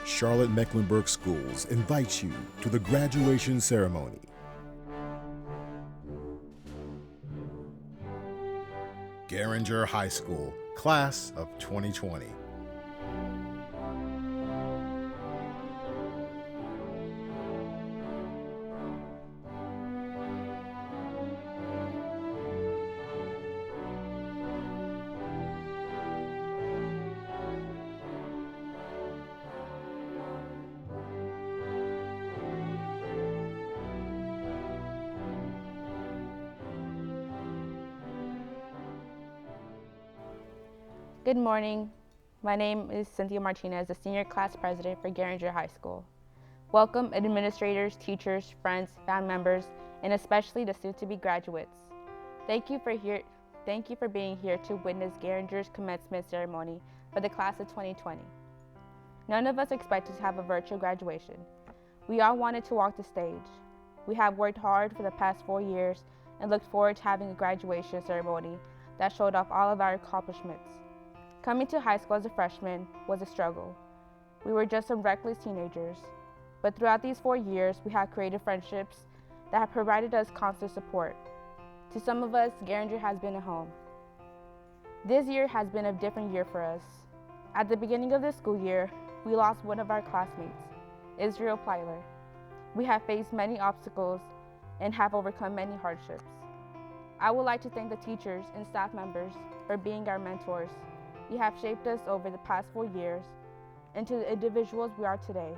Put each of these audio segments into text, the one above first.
Charlotte-Mecklenburg Schools invites you to the graduation ceremony. Garinger High School, Class of 2020. Good morning. My name is Cynthia Martinez, the Senior Class President for Garinger High School. Welcome administrators, teachers, friends, family members, and especially the soon-to-be graduates. Thank you for being here to witness Garinger's commencement ceremony for the Class of 2020. None of us expected to have a virtual graduation. We all wanted to walk the stage. We have worked hard for the past 4 years and looked forward to having a graduation ceremony that showed off all of our accomplishments. Coming to high school as a freshman was a struggle. We were just some reckless teenagers, but throughout these 4 years, we have created friendships that have provided us constant support. To some of us, Garinger has been a home. This year has been a different year for us. At the beginning of the school year, we lost one of our classmates, Israel Plyler. We have faced many obstacles and have overcome many hardships. I would like to thank the teachers and staff members for being our mentors. You have shaped us over the past 4 years into the individuals we are today.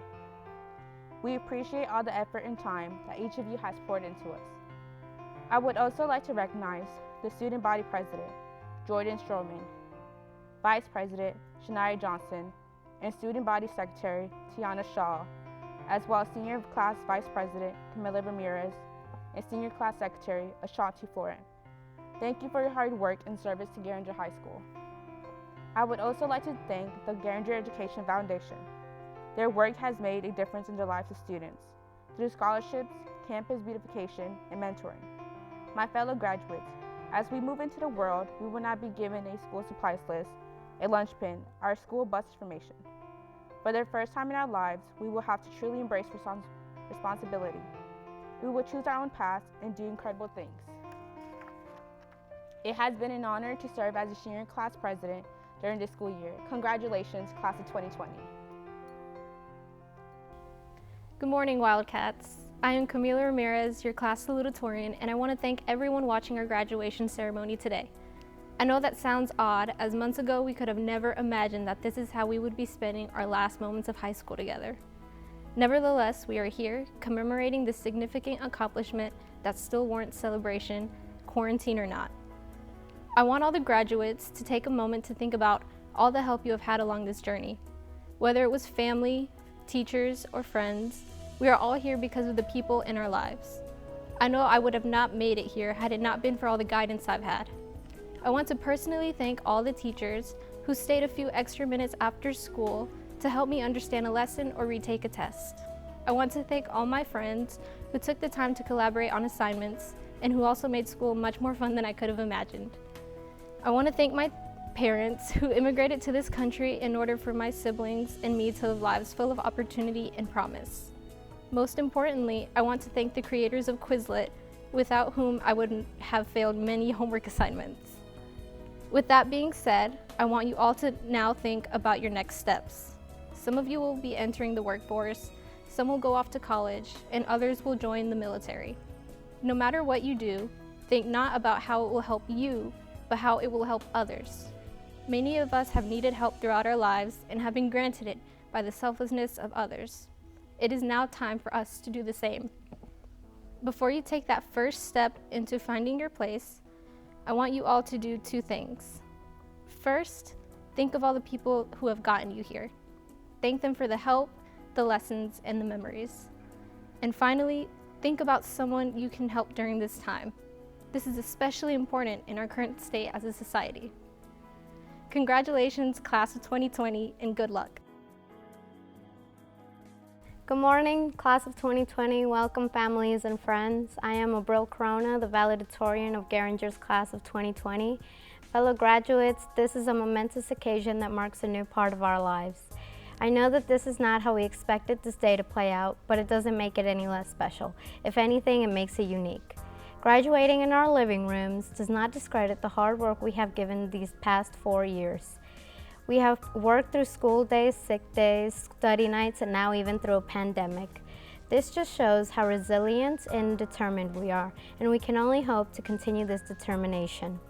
We appreciate all the effort and time that each of you has poured into us. I would also like to recognize the Student Body President, Jordan Stroman, Vice President, Shania Johnson, and Student Body Secretary, Tiana Shaw, as well as Senior Class Vice President, Camila Ramirez, and Senior Class Secretary, Ashanti Florent. Thank you for your hard work and service to Garinger High School. I would also like to thank the Garinger Education Foundation. Their work has made a difference in the lives of students through scholarships, campus beautification, and mentoring. My fellow graduates, as we move into the world, we will not be given a school supplies list, a lunch bin, or a school bus information. For the first time in our lives, we will have to truly embrace responsibility. We will choose our own paths and do incredible things. It has been an honor to serve as a senior class president during this school year. Congratulations, Class of 2020. Good morning, Wildcats. I am Camila Ramirez, your class salutatorian, and I want to thank everyone watching our graduation ceremony today. I know that sounds odd, as months ago we could have never imagined that this is how we would be spending our last moments of high school together. Nevertheless, we are here commemorating this significant accomplishment that still warrants celebration, quarantine or not. I want all the graduates to take a moment to think about all the help you have had along this journey. Whether it was family, teachers, or friends, we are all here because of the people in our lives. I know I would have not made it here had it not been for all the guidance I've had. I want to personally thank all the teachers who stayed a few extra minutes after school to help me understand a lesson or retake a test. I want to thank all my friends who took the time to collaborate on assignments and who also made school much more fun than I could have imagined. I want to thank my parents who immigrated to this country in order for my siblings and me to live lives full of opportunity and promise. Most importantly, I want to thank the creators of Quizlet, without whom I would have failed many homework assignments. With that being said, I want you all to now think about your next steps. Some of you will be entering the workforce, some will go off to college, and others will join the military. No matter what you do, think not about how it will help you, but how it will help others. Many of us have needed help throughout our lives and have been granted it by the selflessness of others. It is now time for us to do the same. Before you take that first step into finding your place, I want you all to do 2 things. First, think of all the people who have gotten you here. Thank them for the help, the lessons, and the memories. And finally, think about someone you can help during this time. This is especially important in our current state as a society. Congratulations, Class of 2020, and good luck. Good morning, Class of 2020. Welcome, families and friends. I am Abril Corona, the Valedictorian of Garinger's Class of 2020. Fellow graduates, this is a momentous occasion that marks a new part of our lives. I know that this is not how we expected this day to play out, but it doesn't make it any less special. If anything, it makes it unique. Graduating in our living rooms does not discredit the hard work we have given these past 4 years. We have worked through school days, sick days, study nights, and now even through a pandemic. This just shows how resilient and determined we are, and we can only hope to continue this determination.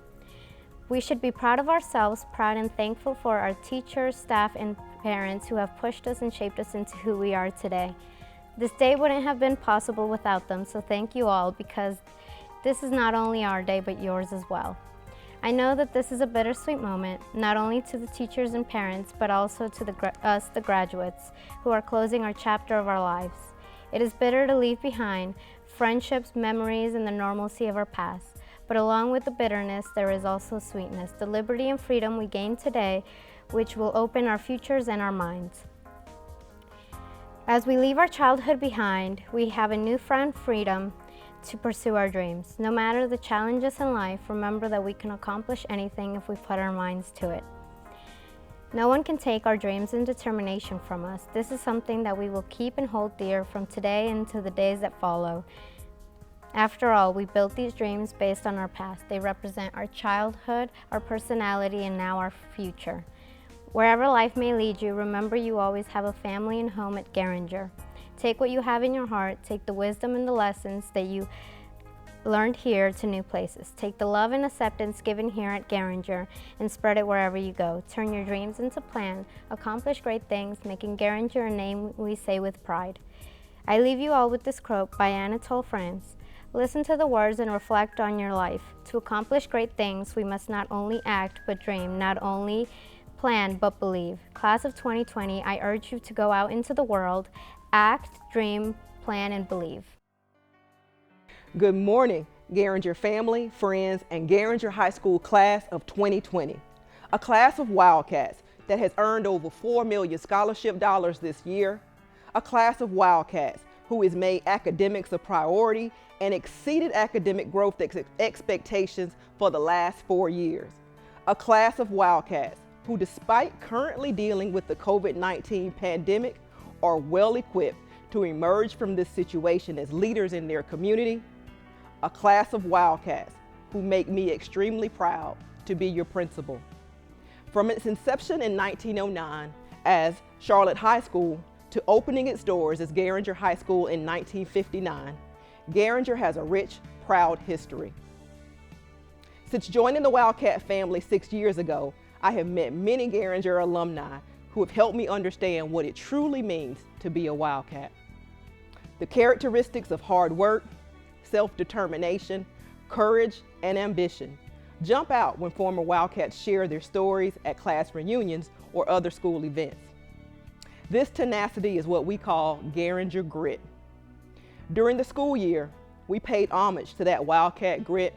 We should be proud of ourselves, proud and thankful for our teachers, staff, and parents who have pushed us and shaped us into who we are today. This day wouldn't have been possible without them, so thank you all, because this is not only our day, but yours as well. I know that this is a bittersweet moment, not only to the teachers and parents, but also to us, the graduates, who are closing our chapter of our lives. It is bitter to leave behind friendships, memories, and the normalcy of our past. But along with the bitterness, there is also sweetness, the liberty and freedom we gain today, which will open our futures and our minds. As we leave our childhood behind, we have a newfound freedom to pursue our dreams. No matter the challenges in life, remember that we can accomplish anything if we put our minds to it. No one can take our dreams and determination from us. This is something that we will keep and hold dear from today into the days that follow. After all, we built these dreams based on our past. They represent our childhood, our personality, and now our future. Wherever life may lead you, remember you always have a family and home at Garinger. Take what you have in your heart, take the wisdom and the lessons that you learned here to new places. Take the love and acceptance given here at Garinger and spread it wherever you go. Turn your dreams into plans, accomplish great things, making Garinger a name we say with pride. I leave you all with this quote by Anatole France. Listen to the words and reflect on your life. To accomplish great things, we must not only act but dream, not only plan but believe. Class of 2020, I urge you to go out into the world, act, dream, plan, and believe. Good morning, Garinger family, friends, and Garinger High School class of 2020. A class of Wildcats that has earned over $4 million scholarship dollars this year. A class of Wildcats who has made academics a priority and exceeded academic growth expectations for the last 4 years. A class of Wildcats who, despite currently dealing with the COVID-19 pandemic, are well equipped to emerge from this situation as leaders in their community. A class of Wildcats who make me extremely proud to be your principal. From its inception in 1909 as Charlotte High School to opening its doors as Garinger High School in 1959, Garinger has a rich, proud history. Since joining the Wildcat family 6 years ago, I have met many Garinger alumni who have helped me understand what it truly means to be a Wildcat. The characteristics of hard work, self-determination, courage, and ambition jump out when former Wildcats share their stories at class reunions or other school events. This tenacity is what we call Garinger grit. During the school year, we paid homage to that Wildcat grit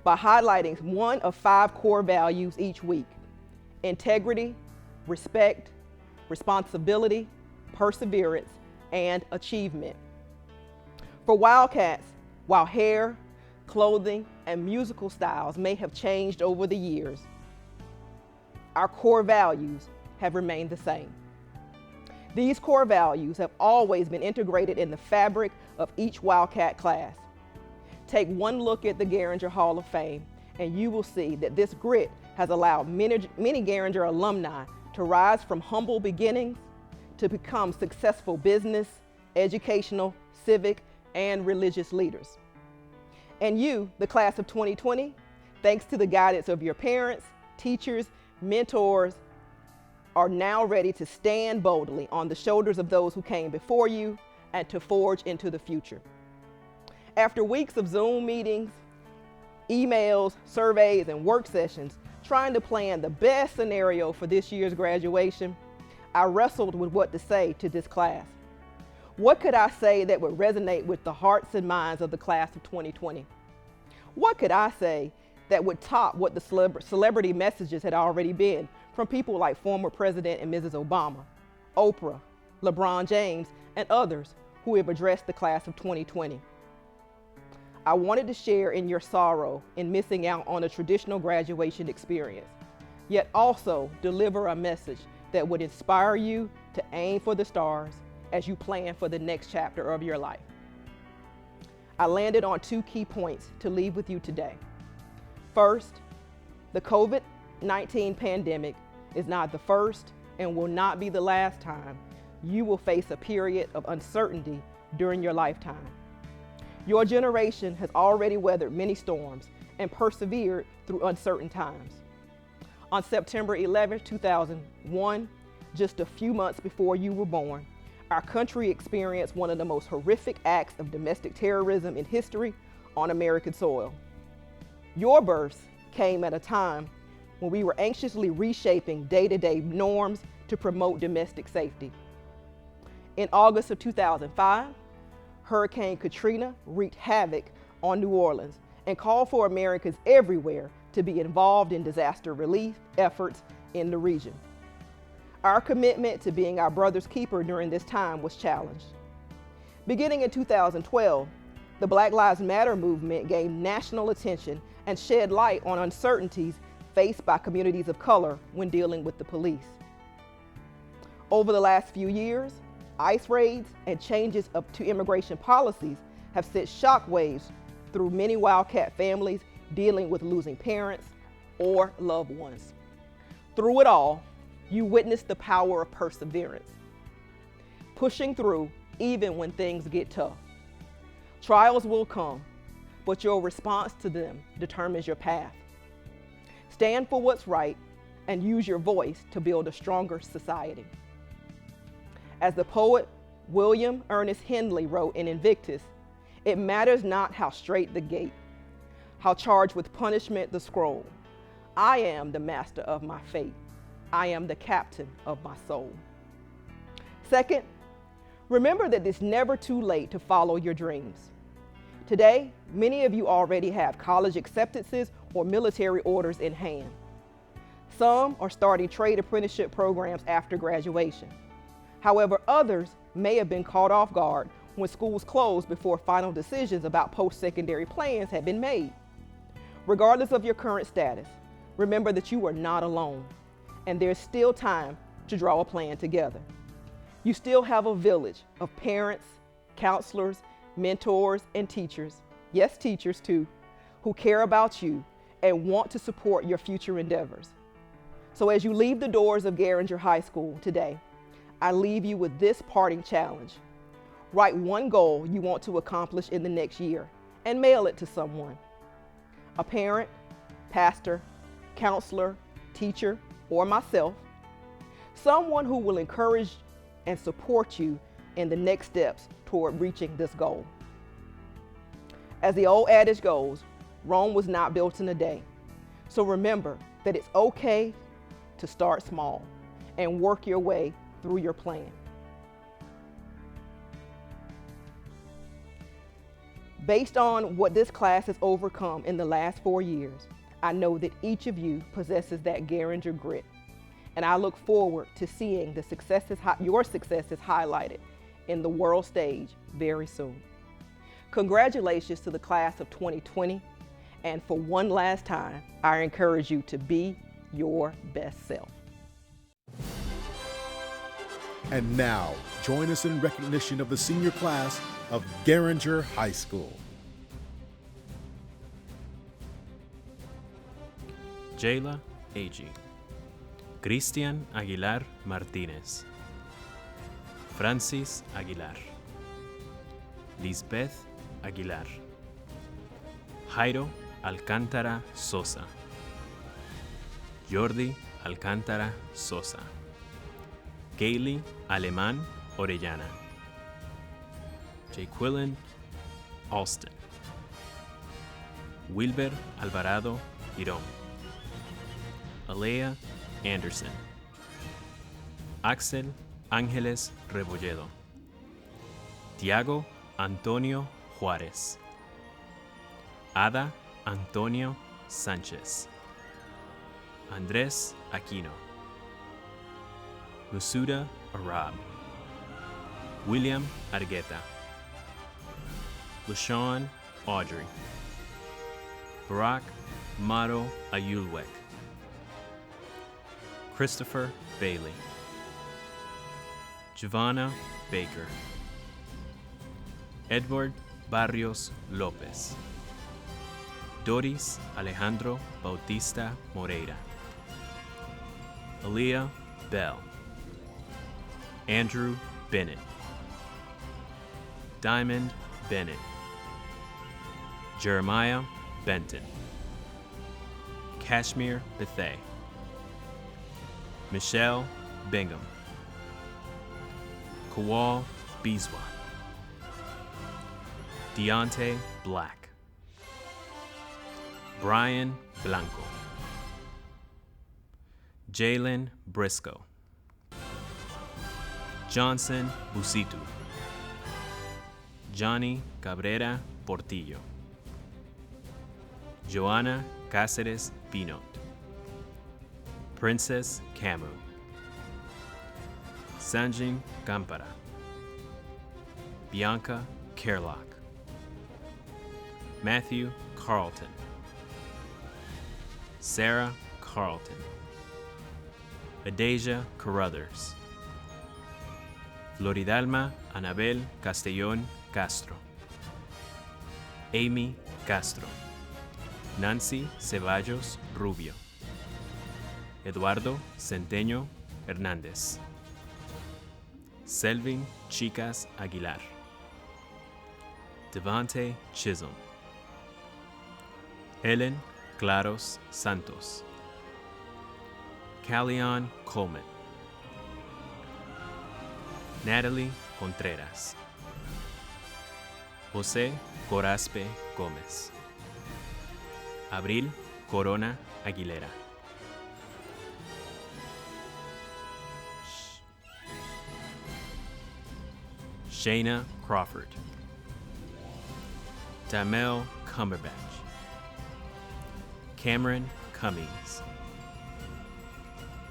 by highlighting one of 5 core values each week: integrity, respect, responsibility, perseverance, and achievement. For Wildcats, while hair, clothing, and musical styles may have changed over the years, our core values have remained the same. These core values have always been integrated in the fabric of each Wildcat class. Take one look at the Garinger Hall of Fame, and you will see that this grit has allowed many Garinger alumni to rise from humble beginnings to become successful business, educational, civic, and religious leaders. And you, the class of 2020, thanks to the guidance of your parents, teachers, mentors, are now ready to stand boldly on the shoulders of those who came before you and to forge into the future. After weeks of Zoom meetings, emails, surveys, and work sessions, trying to plan the best scenario for this year's graduation, I wrestled with what to say to this class. What could I say that would resonate with the hearts and minds of the class of 2020? What could I say that would top what the celebrity messages had already been from people like former President and Mrs. Obama, Oprah, LeBron James, and others who have addressed the class of 2020? I wanted to share in your sorrow in missing out on a traditional graduation experience, yet also deliver a message that would inspire you to aim for the stars as you plan for the next chapter of your life. I landed on 2 key points to leave with you today. First, the COVID-19 pandemic is not the first and will not be the last time you will face a period of uncertainty during your lifetime. Your generation has already weathered many storms and persevered through uncertain times. On September 11, 2001, just a few months before you were born, our country experienced one of the most horrific acts of domestic terrorism in history on American soil. Your birth came at a time when we were anxiously reshaping day-to-day norms to promote domestic safety. In August of 2005, Hurricane Katrina wreaked havoc on New Orleans and called for Americans everywhere to be involved in disaster relief efforts in the region. Our commitment to being our brother's keeper during this time was challenged. Beginning in 2012, the Black Lives Matter movement gained national attention and shed light on uncertainties faced by communities of color when dealing with the police. Over the last few years, ICE raids and changes to immigration policies have sent shockwaves through many Wildcat families dealing with losing parents or loved ones. Through it all, you witnessed the power of perseverance, pushing through even when things get tough. Trials will come, but your response to them determines your path. Stand for what's right and use your voice to build a stronger society. As the poet William Ernest Henley wrote in Invictus, "It matters not how straight the gate, how charged with punishment the scroll. I am the master of my fate. I am the captain of my soul." Second, remember that it's never too late to follow your dreams. Today, many of you already have college acceptances or military orders in hand. Some are starting trade apprenticeship programs after graduation. However, others may have been caught off guard when schools closed before final decisions about post-secondary plans had been made. Regardless of your current status, remember that you are not alone, and there's still time to draw a plan together. You still have a village of parents, counselors, mentors, and teachers, yes, teachers too, who care about you and want to support your future endeavors. So as you leave the doors of Garinger High School today, I leave you with this parting challenge. Write one goal you want to accomplish in the next year and mail it to someone. A parent, pastor, counselor, teacher, or myself. Someone who will encourage and support you in the next steps toward reaching this goal. As the old adage goes, Rome was not built in a day. So remember that it's okay to start small and work your way through your plan. Based on what this class has overcome in the last 4 years, I know that each of you possesses that Garinger grit, and I look forward to seeing your successes highlighted in the world stage very soon. Congratulations to the class of 2020, and for one last time, I encourage you to be your best self. And now, join us in recognition of the senior class of Garinger High School. Jayla Agee, Cristian Aguilar Martinez, Francis Aguilar, Lisbeth Aguilar, Jairo Alcántara Sosa, Jordi Alcántara Sosa, Kaylee Alemán Orellana, Jaquilin Alston, Wilber Alvarado Girón, Alea Anderson, Axel Ángeles Rebolledo, Tiago Antonio Juárez, Ada Antonio Sánchez, Andrés Aquino, Musuda Arab, William Argueta, LaShawn Audrey, Barack Mato Ayulwek, Christopher Bailey, Giovanna Baker, Edward Barrios Lopez, Doris Alejandro Bautista Moreira, Aaliyah Bell, Andrew Bennett, Diamond Bennett, Jeremiah Benton, Kashmir Bethay, Michelle Bingham, Kawal Biswa, Deontay Black, Brian Blanco, Jalen Briscoe, Johnson Busitu, Johnny Cabrera Portillo, Joanna Cáceres Pinot, Princess Camu, Sanjin Gampara, Bianca Kerlock, Matthew Carlton, Sarah Carlton, Adasia Carruthers, Floridalma Anabel Castellón Castro, Amy Castro, Nancy Ceballos Rubio, Eduardo Centeño Hernández, Selvin Chicas Aguilar, Devante Chisholm, Helen Claros Santos, Callion Coleman, Natalie Contreras, José Corazpe Gómez, Abril Corona Aguilera, Shayna Crawford, Damel Cumberbatch, Cameron Cummings,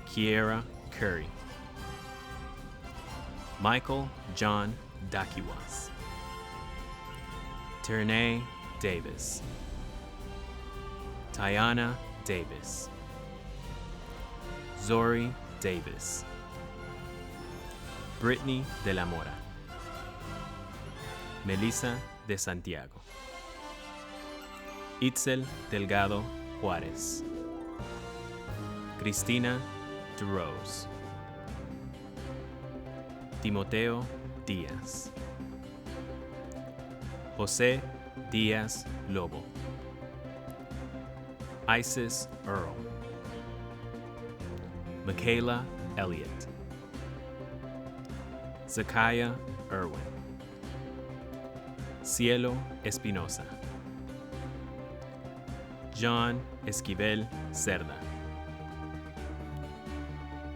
Kiera Curry, Michael John Dakiwas, Ternay Davis, Tiana Davis, Zori Davis, Brittany de la Mora, Melissa de Santiago, Itzel Delgado Juárez, Cristina DeRose, Timoteo Díaz, José Díaz Lobo, Isis Earl, Michaela Elliott, Zakaya Irwin, Cielo Espinosa, John Esquivel Cerda,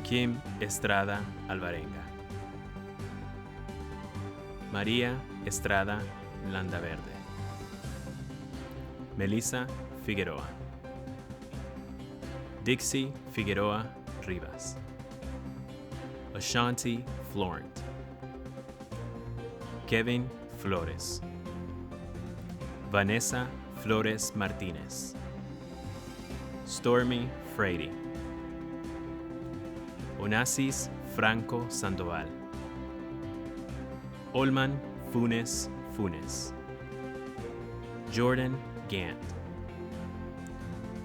Kim Estrada Alvarenga, María Estrada Landaverde, Melissa Figueroa, Dixie Figueroa Rivas, Ashanti Florent, Kevin Flores, Vanessa Flores Martinez, Stormy Frady, Onassis Franco Sandoval, Olman Funes Funes, Jordan Gant,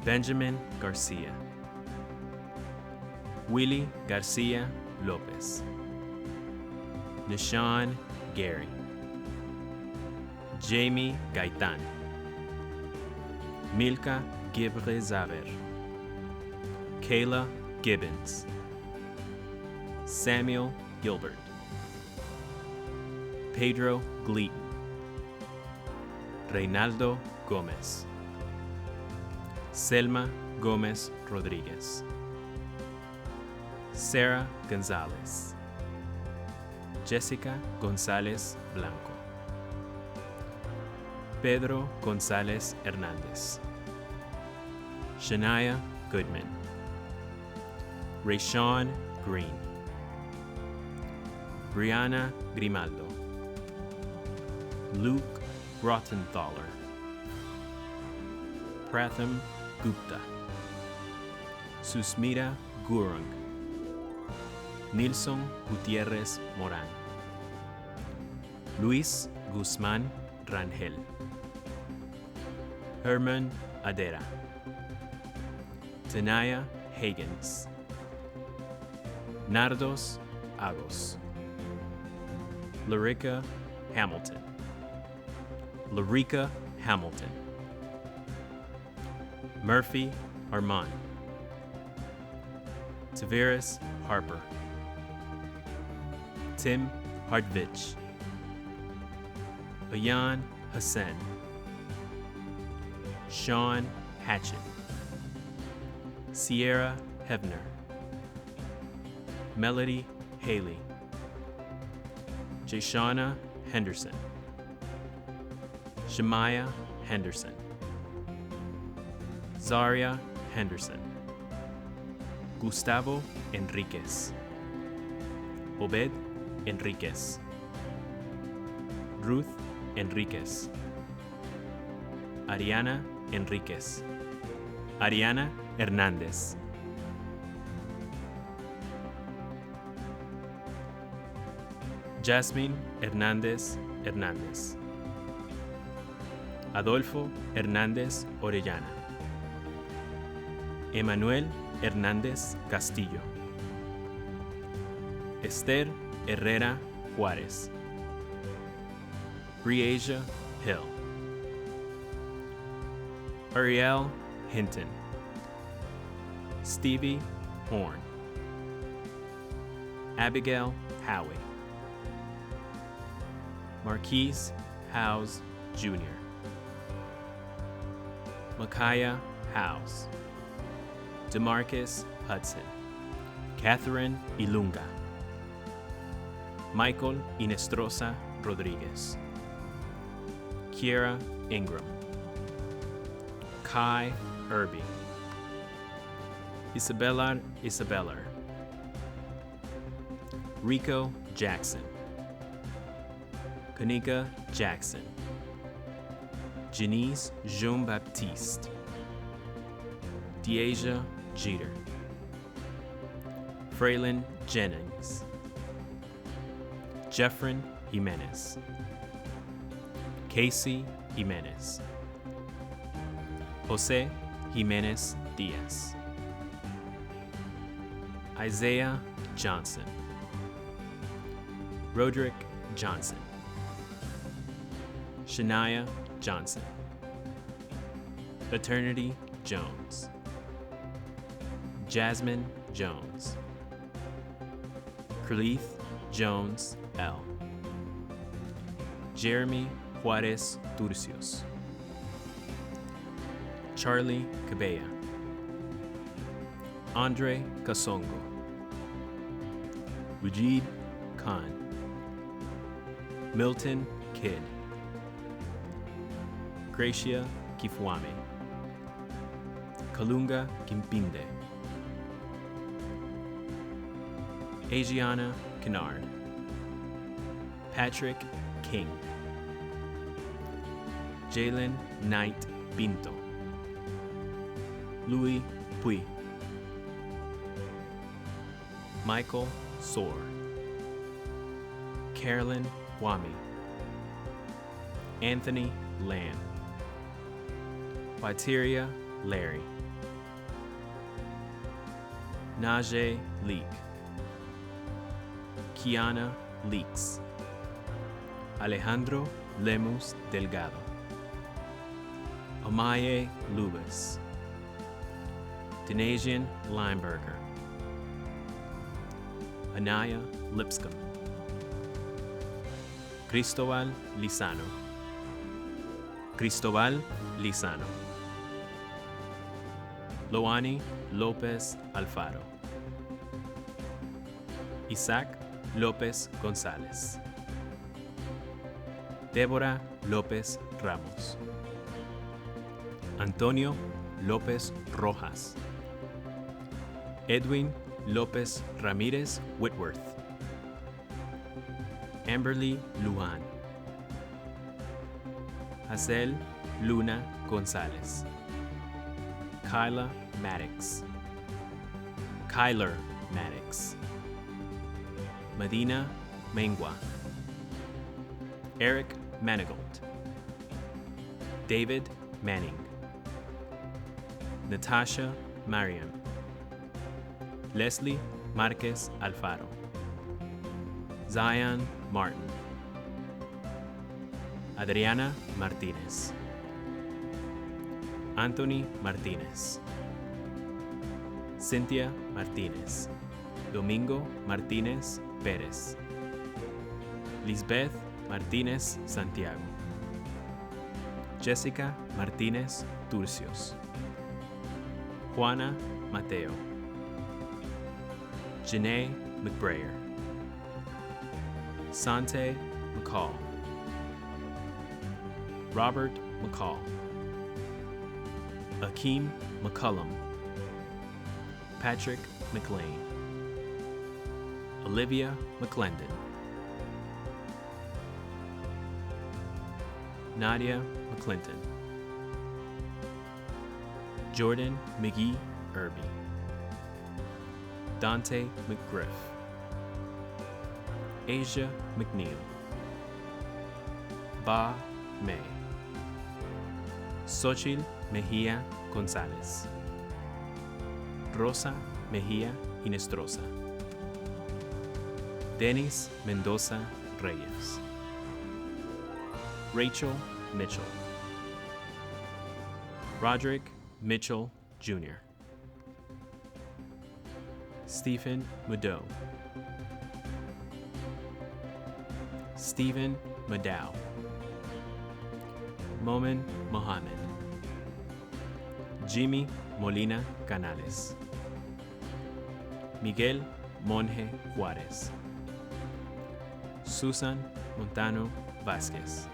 Benjamin Garcia, Willie Garcia Lopez, Nishan Gary, Jamie Gaitan, Milka Gibre Zaver, Kayla Gibbons, Samuel Gilbert, Pedro Gleaton, Reynaldo Gomez, Selma Gomez Rodriguez, Sarah Gonzalez, Jessica González Blanco, Pedro González Hernández, Shania Goodman, Rayshawn Green, Brianna Grimaldo, Luke Grottenthaler, Pratham Gupta, Susmita Gurung, Nilson Gutierrez Morán, Luis Guzmán Rangel, Herman Adera, Tenaya Higgins, Nardos Agos, Larica Hamilton, Larica Hamilton, Murphy Armand, Tavares Harper, Tim Hardvich, Ayan Hassan, Sean Hatchett, Sierra Hebner, Melody Haley, Jashana Henderson, Shemaya Henderson, Zaria Henderson, Gustavo Enriquez, Obed Enriquez, Ruth Enriquez, Ariana Enriquez, Ariana Hernández, Jasmine Hernández Hernández, Adolfo Hernández Orellana, Emanuel Hernández Castillo, Esther Herrera Juárez, Breasia Hill, Ariel Hinton, Stevie Horn, Abigail Howie, Marquise Howes Jr., Micaiah Howes, DeMarcus Hudson, Catherine Ilunga, Michael Inestrosa Rodriguez, Kiera Ingram, Kai Irby, Isabella Isabeller, Rico Jackson, Kanika Jackson, Janice Jean-Baptiste, Deasia Jeter, Fraylin Jennings, Jeffrin Jimenez, Casey Jimenez, Jose Jimenez Diaz, Isaiah Johnson, Roderick Johnson, Shania Johnson, Eternity Jones, Jasmine Jones, Creeth Jones L, Jeremy Juarez Turcios, Charlie Cabella, Andre Casongo, Wajid Khan, Milton Kidd, Gracia Kifwame, Kalunga Kimpinde, Asiana Kennard, Patrick King, Jalen Knight Pinto, Louis Pui, Michael Soar, Carolyn Wami, Anthony Lamb, Waiteria Larry, Najee Leak, Kiana Leaks, Alejandro Lemus Delgado, Amaye Lubis, Denasian Lineberger, Anaya Lipscomb, Cristobal Lizano, Cristobal Lizano, Loani Lopez Alfaro, Isaac López González, Débora López Ramos, Antonio López Rojas, Edwin López Ramírez Whitworth, Amberly Lujan, Hazel Luna González, Kyler Maddox, Medina Mengua, Eric Manigault, David Manning, Natasha Mariam, Leslie Marquez Alfaro, Zion Martin, Adriana Martinez, Anthony Martinez, Cynthia Martinez, Domingo Martinez Pérez, Lisbeth Martinez Santiago, Jessica Martinez Turcios, Juana Mateo, Janae McBrayer, Sante McCall, Robert McCall, Akeem McCullum, Patrick McLean, Olivia McClendon, Nadia McClinton, Jordan McGee Irby, Dante McGriff, Asia McNeil, Ba May, Xochitl Mejia Gonzalez, Rosa Mejia Inestrosa, Denis Mendoza Reyes, Rachel Mitchell, Roderick Mitchell Jr., Stephen Mudo, Stephen Madow, Momin Mohammed, Jimmy Molina Canales, Miguel Monje Juarez, Susan Montano Vázquez,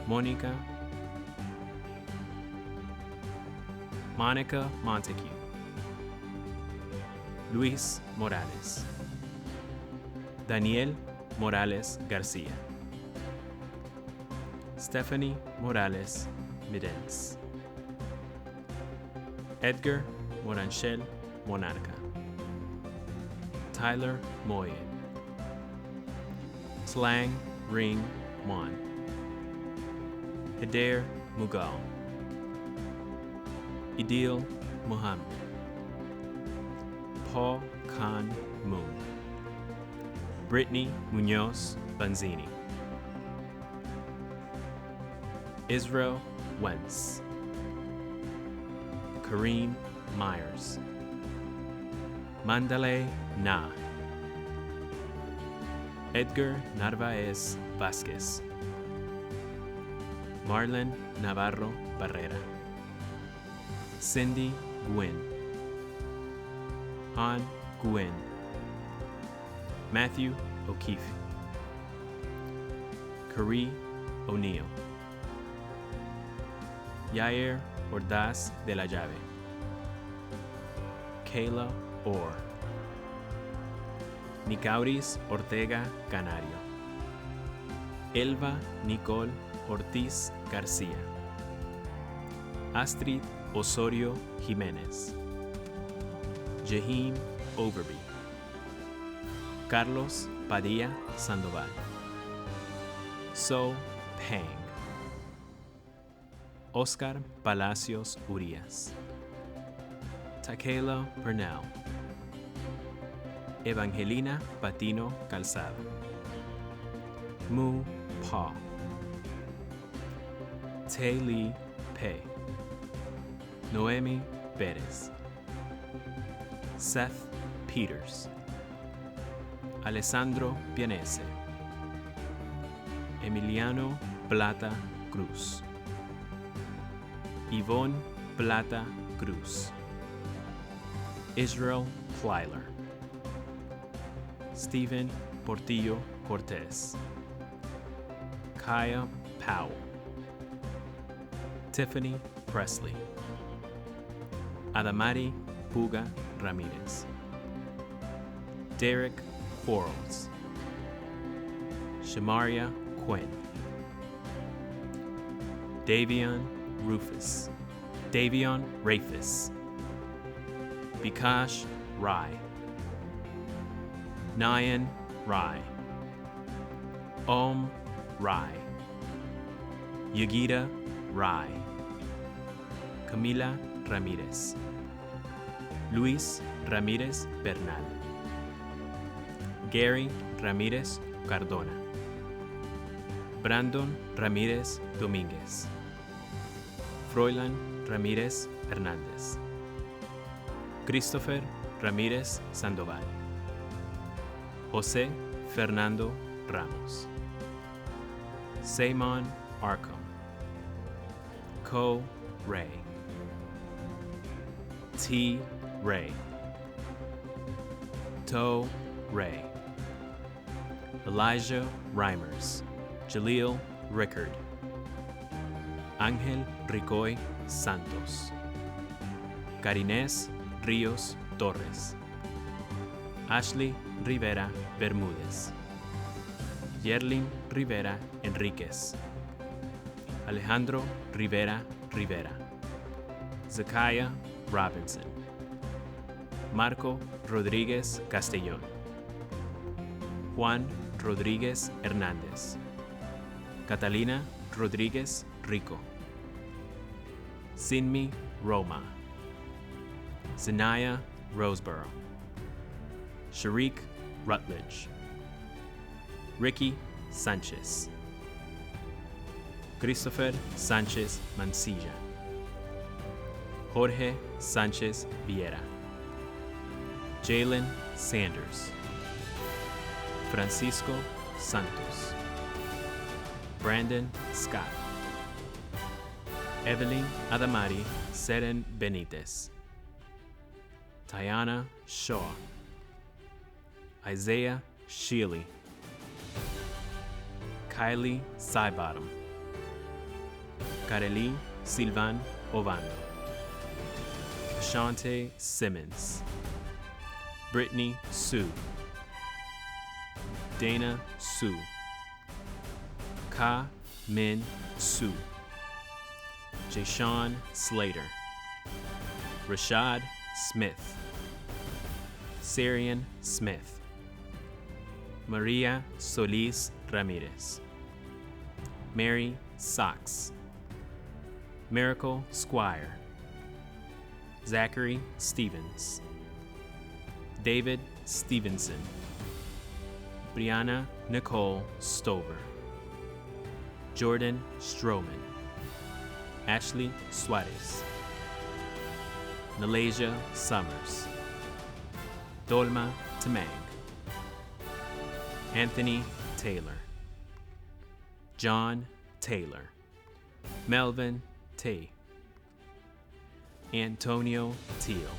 Monica, Monica Montague, Luis Morales, Daniel Morales Garcia, Stephanie Morales Midens, Edgar Moranchel Monarca, Tyler Moye, Slang Ring Juan, Adair Mughal, Idil Muhammad, Paul Khan Moon, Brittany Munoz Banzini, Israel Wentz, Kareem Myers, Mandalay Na, Edgar Narvaez Vasquez, Marlon Navarro Barrera, Cindy Gwynn, Han Gwynn, Matthew O'Keefe, Carrie O'Neill, Yair Ordaz de la Llave, Kayla Orr, Nicauris Ortega Canario, Elva Nicole Ortiz Garcia, Astrid Osorio Jimenez, Jahim Overby, Carlos Padilla Sandoval, So Pang, Oscar Palacios Urias, Takela Purnell, Evangelina Patino Calzada, Mu Pa, Tae Lee Pei, Noemi Perez, Seth Peters, Alessandro Pianese, Emiliano Plata Cruz, Yvonne Plata Cruz, Israel Plyler, Stephen Portillo Cortez, Kaya Powell, Tiffany Presley, Adamari Puga Ramirez, Derek Quarles, Shamaria Quinn, Davion Rafis, Bikash Rai, Nayan Rai, Om Rai, Yagita Rai, Camila Ramirez, Luis Ramirez Bernal, Gary Ramirez Cardona, Brandon Ramirez Dominguez, Froilan Ramirez Hernández, Christopher Ramirez Sandoval, José Fernando Ramos, Seymon Arkham, Co Ray, T Ray, To Ray, Elijah Reimers, Jaleel Rickard, Ángel Ricoy Santos, Carinés Ríos Torres, Ashley Rivera Bermúdez, Yerlin Rivera Enríquez, Alejandro Rivera Rivera, Zakaya Robinson, Marco Rodríguez Castellón, Juan Rodríguez Hernández, Catalina Rodríguez Rico, Sinmi Roma, Zanaya Roseboro, Sharik Rutledge, Ricky Sanchez, Christopher Sanchez Mancilla, Jorge Sanchez Viera, Jalen Sanders, Francisco Santos, Brandon Scott, Evelyn Adamari Seren Benitez, Tiana Shaw, Isaiah Shealy, Kylie Sybottom, Kareli Silvan Ovando, Ashante Simmons, Brittany Sue, Dana Sue, Ka Min Sue, Jashawn Slater, Rashad Smith, Syrian Smith, Maria Solis Ramirez, Mary Sachs, Miracle Squire, Zachary Stevens, David Stevenson, Brianna Nicole Stover, Jordan Stroman, Ashley Suarez, Nalasia Summers, Dolma Tamang, Anthony Taylor, John Taylor, Melvin Tay, Antonio Teal,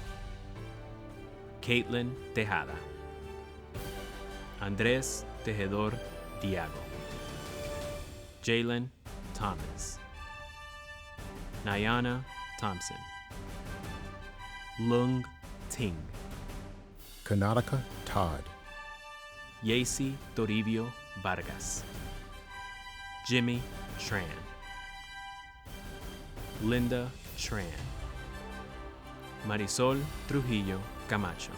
Caitlin Tejada, Andres Tejedor Diago, Jalen Thomas, Nayana Thompson, Lung Ting, Kanatika Todd, Yacy Toribio Vargas, Jimmy Tran, Linda Tran, Marisol Trujillo Camacho,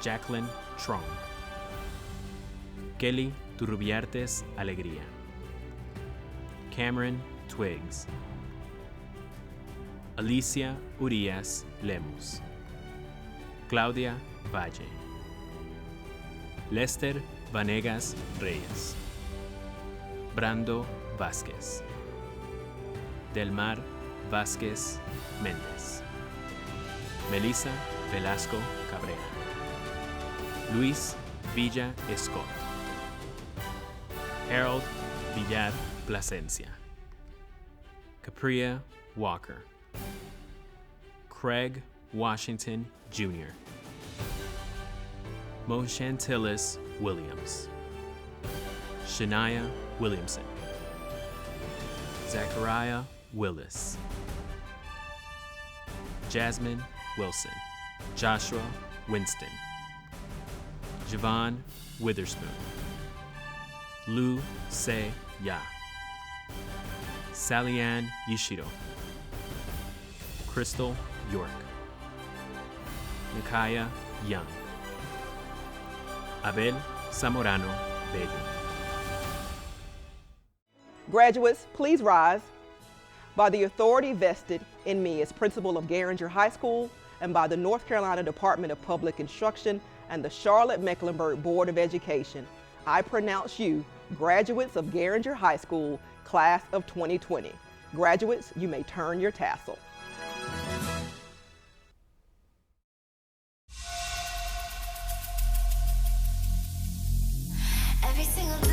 Jacqueline Trong, Kelly Turrubiartes Alegría, Cameron Twigs, Alicia Urias Lemus, Claudia Valle, Lester Vanegas Reyes, Brando Vázquez, Delmar Vázquez Méndez, Melissa Velasco Cabrera, Luis Villa Escot, Harold Villar Plasencia, Capria Walker, Craig Washington Jr., Moshantillis Williams, Shania Williamson, Zachariah Willis, Jasmine Wilson, Joshua Winston, Javon Witherspoon, Lu Se Ya, Sallyann Yishiro, Crystal York, Nikaya Young, Abel Zamorano Bello. Graduates, please rise. By the authority vested in me as principal of Garinger High School and by the North Carolina Department of Public Instruction and the Charlotte-Mecklenburg Board of Education, I pronounce you graduates of Garinger High School, class of 2020. Graduates, you may turn your tassel. Every single